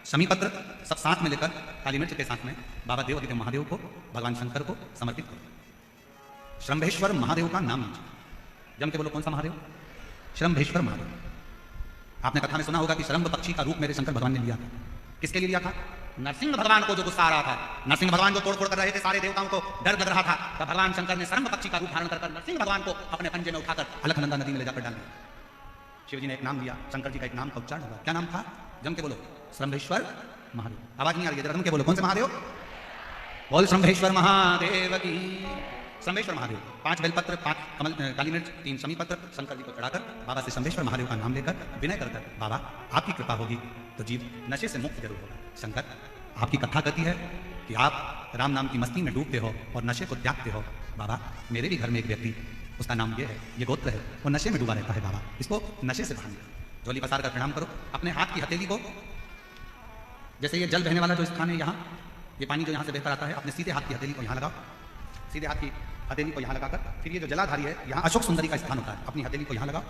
शमी पत्र सब साथ में लेकर काली मिर्च के साथ में बाबा देव अधिदेव महादेव को, भगवान शंकर को समर्पित करो। श्रम्भेश्वर महादेव का नाम जम के बोलो, कौन सा महादेव? श्रम्भेश्वर महादेव। आपने कथा में सुना होगा कि श्रम्भ पक्षी का रूप मेरे शंकर भगवान ने लिया था। किसके लिए लिया था? नरसिंह भगवान को जो गुस्सा आ रहा था, नरसिंह भगवान जो तोड़ फोड़ कर रहे थे, सारे देवताओं को डर लग रहा था, तब भगवान शंकर ने श्रम्भ पक्षी का रूप धारण कर नरसिंह भगवान को अपने पंजे में उठाकर अलकनंदा नदी में ले जाकर डाल दिया। शिव जी ने एक नाम दिया, शंकर जी का एक नाम का उच्चारण हुआ। क्या नाम था? जम के बोलो, श्रम्भेश्वर महादेव। आवाज नहीं आ रही है, जरा जम के बोलो, कौन से महादेव? बोल श्रम्भेश्वर महादेव की। श्रम्भेश्वर महादेव। 5 बेलपत्र, 5 कमल काली मिर्च, 3 शमी पत्र शंकर जी को चढ़ाकर बाबा से श्रम्भेश्वर महादेव का नाम लेकर विनय कर बाबा आपकी कृपा होगी तो जीव नशे से मुक्त जरूर होगा। शंकर आपकी कथा कहती है कि आप राम नाम की मस्ती में डूबते हो और नशे को त्यागते हो। बाबा मेरे भी घर में एक व्यक्ति, उसका नाम ये है, ये गोत्र है, वो नशे में डूबा रहता है। बाबा इसको नशे से बांध दो। झोली पसार कर प्रणाम करो। अपने हाथ की हथेली को, जैसे ये जल बहने वाला जो स्थान है यहाँ, ये पानी जो यहाँ से बहकर आता है, अपने सीधे हाथ की हथेली को यहाँ लगाओ। सीधे हाथ की हथेली को यहाँ लगाकर फिर ये जो जलाधारी है, यहाँ अशोक सुंदरी का स्थान होता है, अपनी हथेली को यहाँ लगाओ।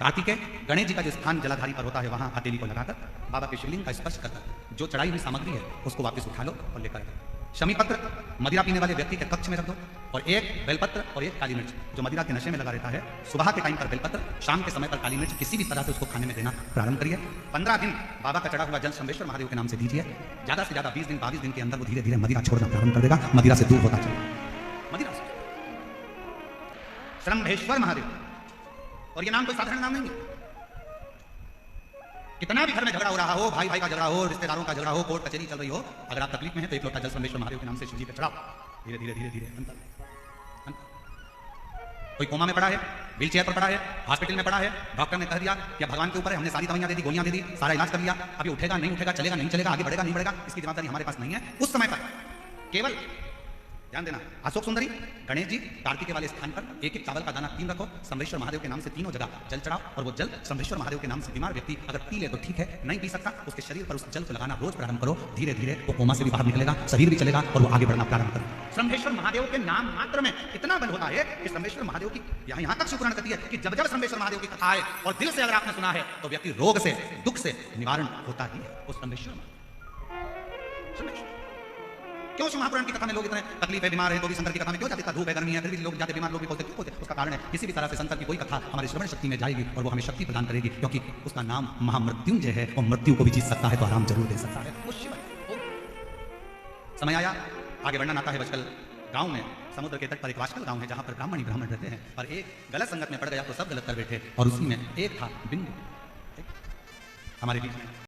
कार्तिकेय गणेश जी का जो स्थान जलाधारी पर होता है वहां हथेली को लगाकर बाबा के शिवलिंग का स्पर्श करकर जो चढ़ाई हुई सामग्री है उसको वापस उठा लो और लेकर आओ। शमी पत्र मदिरा पीने वाले व्यक्ति के कक्ष में रख दो, और एक बेलपत्र और एक काली मिर्च जो मदिरा के नशे में लगा रहता है, सुबह के टाइम पर बेलपत्र, शाम के समय पर काली मिर्च, किसी भी तरह से उसको खाने में देना प्रारंभ करिए। 15 दिन बाबा का चढ़ा हुआ जल सोमेश्वर महादेव के नाम से दीजिए। ज्यादा से ज्यादा 20 दिन 22 दिन के अंदर वो धीरे धीरे मदिरा छोड़ना प्रारंभ कर देगा, मदिरा से दूर होता चलेगा। मदिरा से श्रम्भेश्वर महादेव, और ये नाम कोई साधारण नाम नहीं है। कितना भी घर में झगड़ा हो रहा हो, भाई भाई का झगड़ा हो, रिश्तेदारों का झगड़ा हो, कोर्ट कचहरी चल रही हो, अगर आप तकलीफ में हैं तो एक लोटा जल सोमेश्वर महादेव के नाम से शिव जी पे चढ़ाओ। धीरे धीरे धीरे धीरे अंतर। कोई कोमा में पड़ा है, व्हील चेयर पर पड़ा है, हॉस्पिटल में पड़ा है, डॉक्टर ने कह दिया कि भगवान के ऊपर है, हमने सारी दवाइयां दे दी, गोलियां दे दी, सारा इलाज कर लिया, अभी उठेगा नहीं उठेगा, चलेगा नहीं चलेगा, आगे बढ़ेगा नहीं बढ़ेगा, इसकी जिम्मेदारी हमारे पास नहीं है। उस समय पर केवल ध्यान देना, अशोक सुंदरी, गणेश जी, कार्तिकेय वाले स्थान पर एक एक चावल का दाना 3 रखो, सोमेश्वर महादेव के नाम से तीनों जगह जल चढ़ाओ, और वो जल सोमेश्वर महादेव के नाम से बीमार व्यक्ति अगर पी ले तो ठीक है, नहीं पी सकता उसके शरीर पर उस जल को लगाना रोज प्रारंभ करो। धीरे धीरे वो कोमा से भी बाहर निकलेगा, शरीर भी चलेगा और वो आगे बढ़ना प्रारंभ करेगा। सोमेश्वर महादेव के नाम मात्र में इतना बल होता है कि सोमेश्वर महादेव की यहाँ तक शुक्राना करती है कि जब जब सोमेश्वर महादेव की कथा है और दिल से अगर आपने सुना है तो व्यक्ति रोग से, दुख से निवारण होता ही है। वो सोमेश्वर क्यों शिव महापुराण की कथा में लोग इतने तकलीफ है, बीमार है, तो भी शंकर की कथा में क्यों जाते? धूप है, गर्मी है, फिर भी लोग जाते, बीमार लोग भी बोलते क्यों होते? उसका कारण है किसी भी तरह से शंकर की कोई कथा हमारी श्रवण शक्ति में जाएगी और वो हमें शक्ति प्रदान करेगी, क्योंकि उसका नाम महामृत्युंजय है और मृत्यु को भी जीत सकता है तो आराम जरूर दे सकता है। वो शिव है। समय आया, आगे बढ़ना आता है। बचकल गांव में समुद्र के तट पर एक वाशकल गांव है जहां पर ब्राह्मण ही ब्राह्मण रहते हैं, और एक गलत संगत में पड़ गया तो सब गलत कर बैठे, और उसी में एक था बिंदु हमारे बीच में